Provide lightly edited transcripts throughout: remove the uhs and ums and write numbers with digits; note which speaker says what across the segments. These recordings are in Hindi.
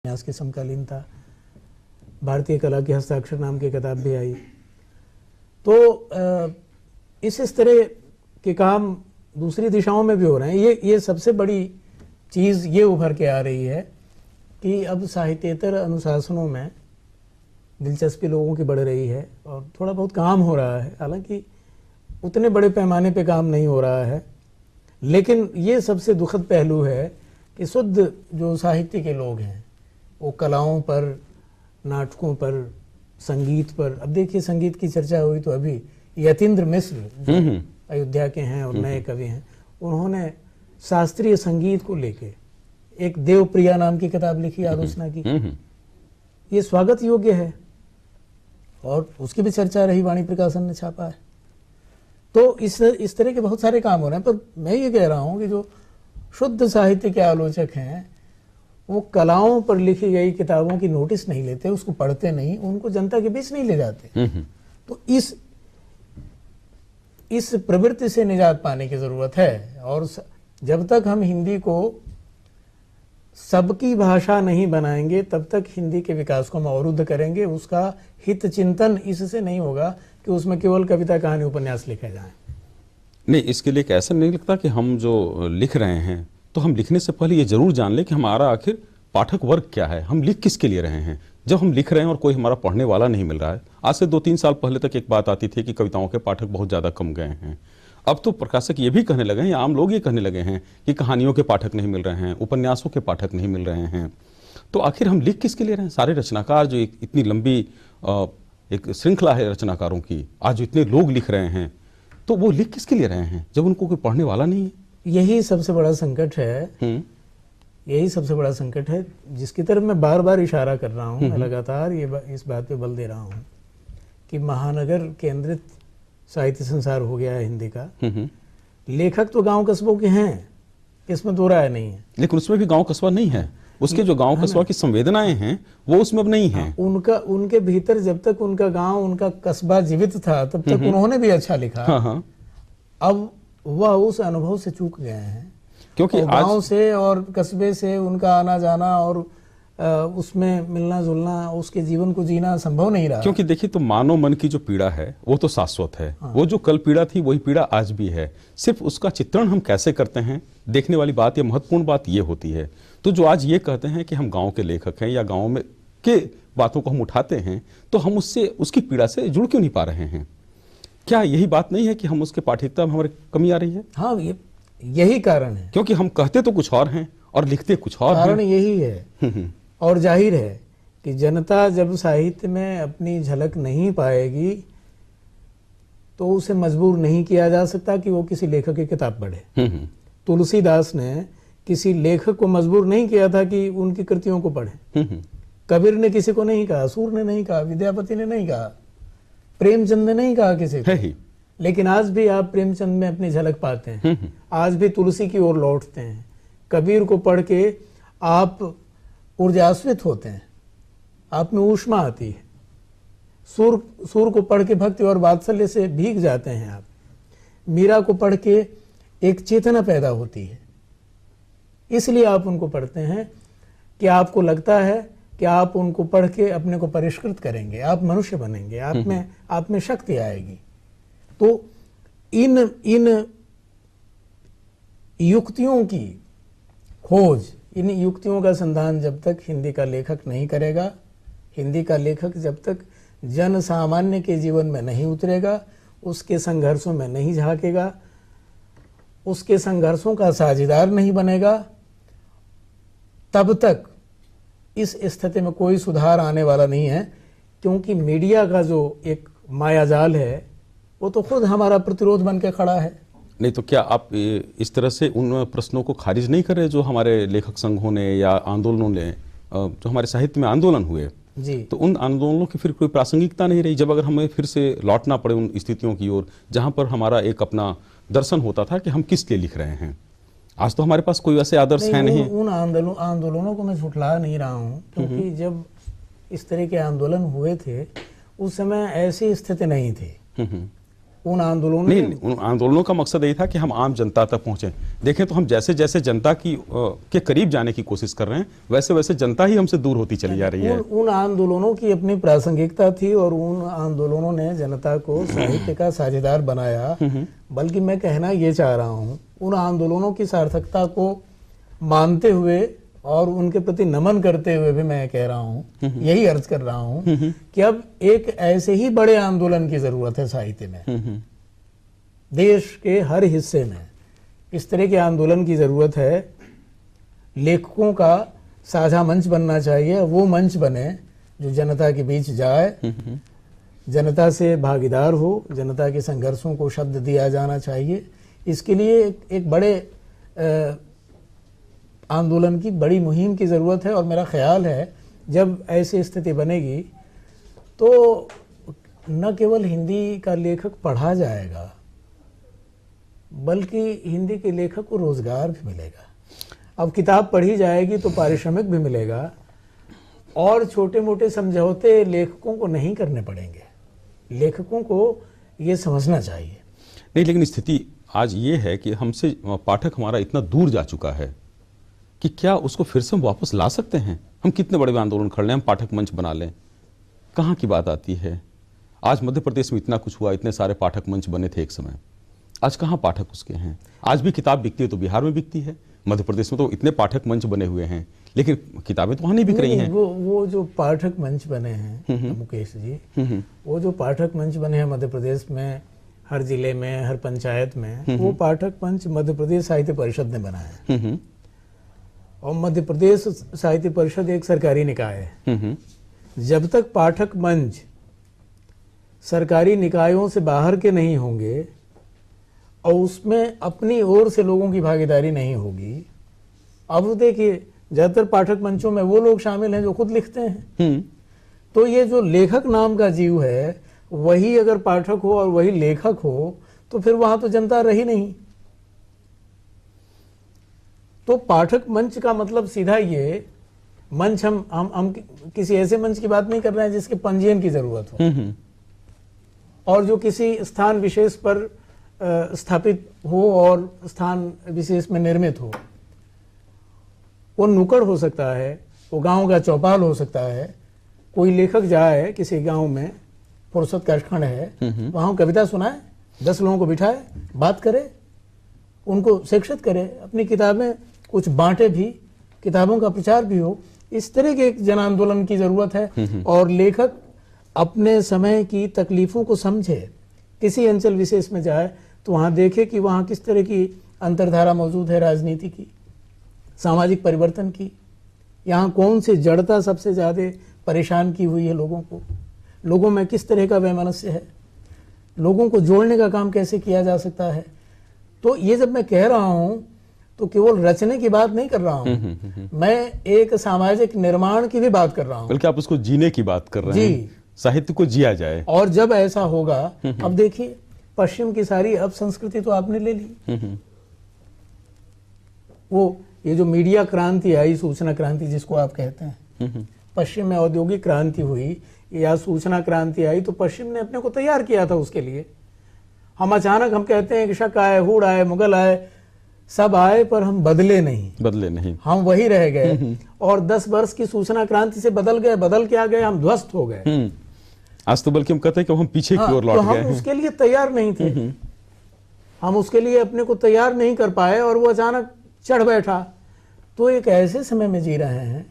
Speaker 1: उपन्यास की समकालीन था। भारतीय कला की हस्ताक्षर नाम की किताब भी आई। तो इस तरह के काम दूसरी दिशाओं में भी हो रहे हैं। ये सबसे बड़ी चीज़ ये उभर के आ रही है कि अब साहित्येतर अनुशासनों में दिलचस्पी लोगों की बढ़ रही है और थोड़ा बहुत काम हो रहा है। हालांकि उतने बड़े पैमाने पे काम नहीं हो रहा है, लेकिन ये सबसे दुखद पहलू है कि शुद्ध जो साहित्य के लोग हैं वो कलाओं पर, नाटकों पर, संगीत पर, अब देखिए संगीत की चर्चा हुई तो अभी यतीन्द्र मिश्र अयोध्या के हैं और नए कवि हैं, उन्होंने शास्त्रीय संगीत को लेके एक देवप्रिया नाम की किताब लिखी, आलोचना की। ये स्वागत योग्य है और उसकी भी चर्चा रही, वाणी प्रकाशन ने छापा है। तो इस तरह के बहुत सारे काम हो रहे हैं। पर मैं ये कह रहा हूँ कि जो शुद्ध साहित्य के आलोचक हैं वो कलाओं पर लिखी गई किताबों की नोटिस नहीं लेते, उसको पढ़ते नहीं, उनको जनता के बीच नहीं ले जाते। तो इस प्रवृत्ति से निजात पाने की जरूरत है। और जब तक हम हिंदी को सबकी भाषा नहीं बनाएंगे तब तक हिंदी के विकास को हम अवरुद्ध करेंगे। उसका हित चिंतन इससे नहीं होगा कि उसमें केवल कविता, कहानी, उपन्यास लिखे जाएं।
Speaker 2: नहीं, इसके लिए ऐसा नहीं लगता कि हम जो लिख रहे हैं तो हम लिखने से पहले ये जरूर जान लें कि हमारा आखिर पाठक वर्ग क्या है, हम लिख किसके लिए रहे हैं। जब हम लिख रहे हैं और कोई हमारा पढ़ने वाला नहीं मिल रहा है, आज से 2-3 साल पहले तक एक बात आती थी कि कविताओं के पाठक बहुत ज़्यादा कम गए हैं। अब तो प्रकाशक ये भी कहने लगे हैं, या आम लोग ये कहने लगे हैं कि कहानियों के पाठक नहीं मिल रहे हैं, उपन्यासों के पाठक नहीं मिल रहे हैं। तो आखिर हम लिख किसके लिए रहे हैं? सारे रचनाकार जो इतनी लंबी एक श्रृंखला है रचनाकारों की, आज जो इतने लोग लिख रहे हैं, तो वो लिख किसके लिए रहे हैं जब उनको कोई पढ़ने वाला नहीं है?
Speaker 1: यही सबसे बड़ा संकट है। यही सबसे बड़ा संकट है जिसकी तरफ मैं बार बार इशारा कर रहा हूँ। मैं लगातार इस बात पे बल दे रहा हूँ कि महानगर केंद्रित साहित्य संसार हो गया है हिंदी का। लेखक तो गांव कस्बों के हैं, इसमें दो राय नहीं है,
Speaker 2: लेकिन उसमें भी गांव कस्बा नहीं है। उसके जो गांव कस्बा की संवेदनाएं हैं वो उसमें अब नहीं है।
Speaker 1: उनके भीतर जब तक उनका गांव, उनका कस्बा जीवित था तब तक उन्होंने भी अच्छा लिखा। अब वह उस अनुभव से चूक गए हैं, क्योंकि गांव से और कस्बे से उनका आना जाना और उसमें मिलना जुलना, उसके जीवन को जीना संभव नहीं रहा।
Speaker 2: क्योंकि देखिए, तो मानव मन की जो पीड़ा है वो तो शाश्वत है। वो जो कल पीड़ा थी वही पीड़ा आज भी है। सिर्फ उसका चित्रण हम कैसे करते हैं, देखने वाली बात या महत्वपूर्ण बात ये होती है। तो जो आज ये कहते हैं कि हम गांव के लेखक हैं या गांव में के बातों को हम उठाते हैं, तो हम उससे, उसकी पीड़ा से जुड़ क्यों नहीं पा रहे हैं? क्या यही बात नहीं है कि हम उसके पाठिकता में हमारी कमी आ रही है?
Speaker 1: हाँ, यही कारण है।
Speaker 2: क्योंकि हम कहते तो कुछ और हैं और लिखते कुछ और हैं।
Speaker 1: कारण यही है। और जाहिर है कि जनता जब साहित्य में अपनी झलक नहीं पाएगी तो उसे मजबूर नहीं किया जा सकता कि वो किसी लेखक की किताब पढ़े। तुलसीदास ने किसी लेखक को मजबूर नहीं किया था कि उनकी कृतियों को पढ़े। कबीर ने किसी को नहीं कहा, सूर ने नहीं कहा, विद्यापति ने नहीं कहा, प्रेमचंद ने नहीं कहा किसी को। लेकिन आज भी आप प्रेमचंद में अपनी झलक पाते हैं। आज भी तुलसी की ओर लौटते हैं। कबीर को पढ़ के आप ऊर्जास्वित होते हैं, आप में ऊष्मा आती है। सूर को पढ़ के भक्ति और वात्सल्य से भीग जाते हैं आप। मीरा को पढ़ के एक चेतना पैदा होती है। इसलिए आप उनको पढ़ते हैं कि आपको लगता है कि आप उनको पढ़ के अपने को परिष्कृत करेंगे, आप मनुष्य बनेंगे, आप में शक्ति आएगी। तो इन युक्तियों की खोज, इन युक्तियों का संधान जब तक हिंदी का लेखक नहीं करेगा, हिंदी का लेखक जब तक जन सामान्य के जीवन में नहीं उतरेगा, उसके संघर्षों में नहीं झांकेगा, उसके संघर्षों का साझीदार नहीं बनेगा, तब तक इस स्थिति में कोई सुधार आने वाला नहीं है। क्योंकि मीडिया का जो एक मायाजाल है वो तो खुद हमारा प्रतिरोध बन के खड़ा है।
Speaker 2: नहीं तो क्या आप इस तरह से उन प्रश्नों को खारिज नहीं कर रहे जो हमारे लेखक संघों ने या आंदोलनों ने, जो हमारे साहित्य में आंदोलन हुए
Speaker 1: जी,
Speaker 2: तो उन आंदोलनों की फिर कोई प्रासंगिकता नहीं रही? जब अगर हमें फिर से लौटना पड़े उन स्थितियों की ओर जहां पर हमारा एक अपना दर्शन होता था कि हम किस लिए लिख रहे हैं, आज तो हमारे पास कोई वैसे आदर्श है नहीं।
Speaker 1: उन आंदोलनों को मैं झुठला नहीं रहा हूँ, क्योंकि जब इस तरह के आंदोलन हुए थे उस समय ऐसी स्थिति नहीं थी। उन आंदोलनों
Speaker 2: नहीं, उन आंदोलनों का मकसद यही था कि हम आम जनता तक पहुंचे। देखें तो हम जैसे जैसे जनता की के करीब जाने की कोशिश कर रहे हैं, वैसे वैसे जनता ही हमसे दूर होती चली जा रही है।
Speaker 1: उन आंदोलनों की अपनी प्रासंगिकता थी और उन आंदोलनों ने जनता को साहित्य का साझेदार बनाया। बल्कि मैं कहना ये चाह रहा हूँ, उन आंदोलनों की सार्थकता को मानते हुए और उनके प्रति नमन करते हुए भी मैं कह रहा हूँ, यही अर्ज कर रहा हूँ कि अब एक ऐसे ही बड़े आंदोलन की जरूरत है साहित्य में। देश के हर हिस्से में इस तरह के आंदोलन की जरूरत है। लेखकों का साझा मंच बनना चाहिए, वो मंच बने जो जनता के बीच जाए, जनता से भागीदार हो, जनता के संघर्षों को शब्द दिया जाना चाहिए। इसके लिए एक बड़े आंदोलन की बड़ी मुहिम की ज़रूरत है। और मेरा ख्याल है जब ऐसी स्थिति बनेगी तो न केवल हिंदी का लेखक पढ़ा जाएगा, बल्कि हिंदी के लेखक को रोज़गार भी मिलेगा। अब किताब पढ़ी जाएगी तो पारिश्रमिक भी मिलेगा और छोटे मोटे समझौते लेखकों को नहीं करने पड़ेंगे। लेखकों को ये समझना चाहिए।
Speaker 2: नहीं, लेकिन स्थिति आज ये है कि हमसे पाठक हमारा इतना दूर जा चुका है कि क्या उसको फिर से हम वापस ला सकते हैं? हम कितने बड़े आंदोलन खड़े हैं, हम पाठक मंच बना लें, कहाँ की बात आती है? आज मध्य प्रदेश में इतना कुछ हुआ, इतने सारे पाठक मंच बने थे एक समय, आज कहाँ पाठक उसके हैं? आज भी किताब बिकती है तो बिहार में बिकती है, मध्य प्रदेश में तो इतने पाठक मंच बने हुए हैं, लेकिन किताबें तो वहाँ नहीं बिक रही हैं।
Speaker 1: वो जो पाठक मंच बने हैं मुकेश जी, वो जो पाठक मंच बने हैं मध्य प्रदेश में, हर जिले में, हर पंचायत में, वो पाठक मंच मध्य प्रदेश साहित्य परिषद ने बनाया है। और मध्य प्रदेश साहित्य परिषद एक सरकारी निकाय है। जब तक पाठक मंच सरकारी निकायों से बाहर के नहीं होंगे और उसमें अपनी ओर से लोगों की भागीदारी नहीं होगी। अब देखिए ज्यादातर पाठक मंचों में वो लोग शामिल हैं जो खुद लिखते हैं। तो ये जो लेखक नाम का जीव है, वही अगर पाठक हो और वही लेखक हो तो फिर वहां तो जनता रही नहीं। तो पाठक मंच का मतलब सीधा ये मंच, हम किसी ऐसे मंच की बात नहीं कर रहे हैं जिसके पंजीयन की जरूरत हो और जो किसी स्थान विशेष पर स्थापित हो और स्थान विशेष में निर्मित हो। वो नुक्कड़ हो सकता है, वो गांव का चौपाल हो सकता है। कोई लेखक जाए किसी गांव में, फुर्सत का खंड है, वहां कविता सुनाए, 10 लोगों को बिठाए, बात करे, उनको शिक्षित करे, अपनी किताबें कुछ बांटे भी, किताबों का प्रचार भी हो। इस तरह के एक जन आंदोलन की जरूरत है। और लेखक अपने समय की तकलीफों को समझे, किसी अंचल विशेष में जाए तो वहां देखे कि वहां किस तरह की अंतर्धारा मौजूद है राजनीति की, सामाजिक परिवर्तन की, यहाँ कौन सी जड़ता सबसे ज्यादा परेशान की हुई है लोगों को, लोगों में किस तरह का वैमनस्य है, लोगों को जोड़ने का काम कैसे किया जा सकता है। तो ये जब मैं कह रहा हूं तो केवल रचने की बात नहीं कर रहा हूं, मैं एक सामाजिक निर्माण की भी बात कर रहा हूं,
Speaker 2: बल्कि आप उसको जीने की बात कर रहे हैं, साहित्य को जिया जाए।
Speaker 1: और जब ऐसा होगा, अब देखिए पश्चिम की सारी अब संस्कृति तो आपने ले ली। वो ये जो मीडिया क्रांति आई, सूचना क्रांति जिसको आप कहते हैं, पश्चिम में औद्योगिक क्रांति हुई या सूचना क्रांति आई तो पश्चिम ने अपने को तैयार किया था उसके लिए। हम अचानक हम कहते हैं कि शक आए, हुड़ आए, मुगल आए, सब आए, पर हम बदले नहीं, हम वही रह गए। और 10 वर्ष की सूचना क्रांति से बदल के आ गए, हम ध्वस्त हो गए।
Speaker 2: आज तो बल्कि हम कहते हैं कि हम पीछे की ओर लौट गए हैं।
Speaker 1: हम उसके लिए तैयार नहीं थे, हम उसके लिए अपने को तैयार नहीं कर पाए और वो अचानक चढ़ बैठा। तो एक ऐसे समय में जी रहे हैं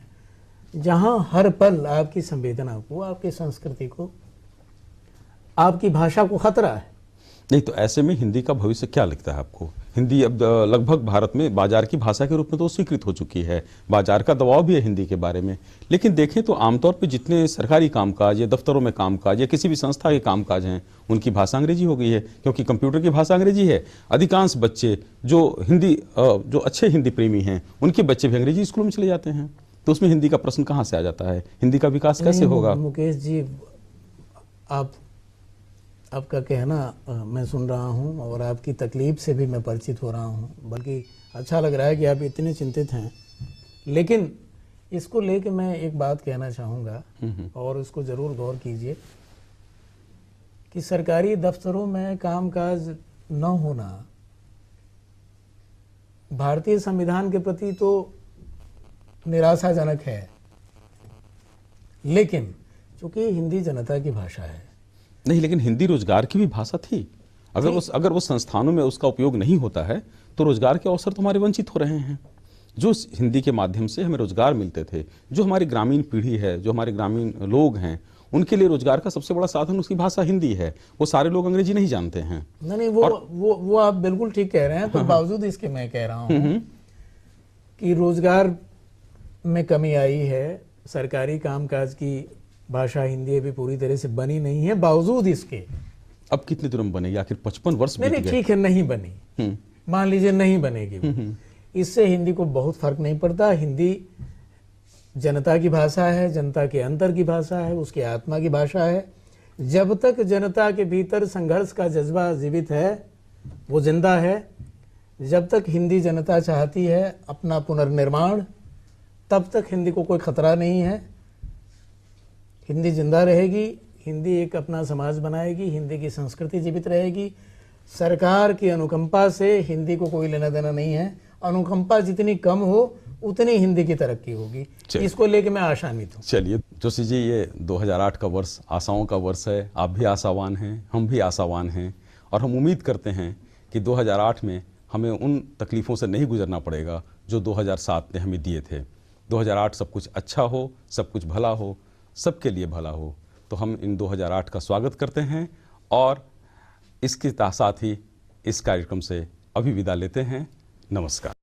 Speaker 1: जहां हर पल आपकी संवेदना को, आपकी संस्कृति को, आपकी भाषा को खतरा है।
Speaker 2: नहीं तो ऐसे में हिंदी का भविष्य क्या लगता है आपको? हिंदी अब लगभग भारत में बाजार की भाषा के रूप में तो स्वीकृत हो चुकी है, बाजार का दबाव भी है हिंदी के बारे में। लेकिन देखें तो आमतौर पे जितने सरकारी कामकाज या दफ्तरों में कामकाज या किसी भी संस्था के कामकाज हैं, उनकी भाषा अंग्रेजी हो गई है, क्योंकि कंप्यूटर की भाषा अंग्रेजी है। अधिकांश बच्चे जो जो अच्छे हिंदी प्रेमी हैं, उनके बच्चे भी अंग्रेजी स्कूलों में चले जाते हैं। तो उसमें हिंदी का प्रश्न कहाँ से आ जाता है? हिंदी का विकास कैसे होगा?
Speaker 1: मुकेश जी, आपका कहना मैं सुन रहा हूं और आपकी तकलीफ से भी मैं परिचित हो रहा हूं, बल्कि अच्छा लग रहा है कि आप इतने चिंतित हैं। लेकिन इसको लेके मैं एक बात कहना चाहूँगा और इसको ज़रूर गौर कीजिए कि सरकारी दफ्तरों में कामकाज न होना भारतीय संविधान के प्रति तो निराशाजनक है, लेकिन चूंकि हिंदी जनता की भाषा है।
Speaker 2: नहीं, लेकिन हिंदी रोजगार की भी भाषा थी। अगर वो संस्थानों में उसका उपयोग नहीं होता है तो रोजगार के अवसर तो हमारे वंचित हो रहे हैं। जो हिंदी के माध्यम से हमें रोजगार मिलते थे, जो हमारी ग्रामीण पीढ़ी है, जो हमारे ग्रामीण लोग हैं, उनके लिए रोजगार का सबसे बड़ा साधन उसकी भाषा हिंदी है। वो सारे लोग अंग्रेजी नहीं जानते हैं।
Speaker 1: नहीं, वो आप बिल्कुल ठीक कह रहे हैं। तो बावजूद इसके मैं कह रहा हूँ कि रोजगार में कमी आई है, सरकारी कामकाज की भाषा हिंदी अभी पूरी तरह से बनी नहीं है। बावजूद इसके
Speaker 2: अब कितने दिनों में बनेगी? आखिर 55 वर्ष बीत
Speaker 1: नहीं,
Speaker 2: गए।
Speaker 1: ठीक है, नहीं बनी, मान लीजिए नहीं बनेगी, इससे हिंदी को बहुत फर्क नहीं पड़ता। हिंदी जनता की भाषा है, जनता के अंतर की भाषा है, उसके आत्मा की भाषा है। जब तक जनता के भीतर संघर्ष का जज्बा जीवित है, वो जिंदा है। जब तक हिंदी जनता चाहती है अपना पुनर्निर्माण, तब तक हिंदी को कोई खतरा नहीं है। हिंदी जिंदा रहेगी, हिंदी एक अपना समाज बनाएगी, हिंदी की संस्कृति जीवित रहेगी। सरकार की अनुकंपा से हिंदी को कोई लेना देना नहीं है। अनुकंपा जितनी कम हो उतनी हिंदी की तरक्की होगी। इसको लेके मैं आशान्वित हूँ।
Speaker 2: चलिए जोशी जी, ये 2008 का वर्ष आशाओं का वर्ष है। आप भी आशावान हैं, हम भी आशावान हैं, और हम उम्मीद करते हैं कि 2008 में हमें उन तकलीफ़ों से नहीं गुजरना पड़ेगा जो 2007 ने हमें दिए थे। 2008 सब कुछ अच्छा हो, सब कुछ भला हो, सबके लिए भला हो। तो हम इन 2008 का स्वागत करते हैं और इसके साथ ही इस कार्यक्रम से अभी विदा लेते हैं। नमस्कार।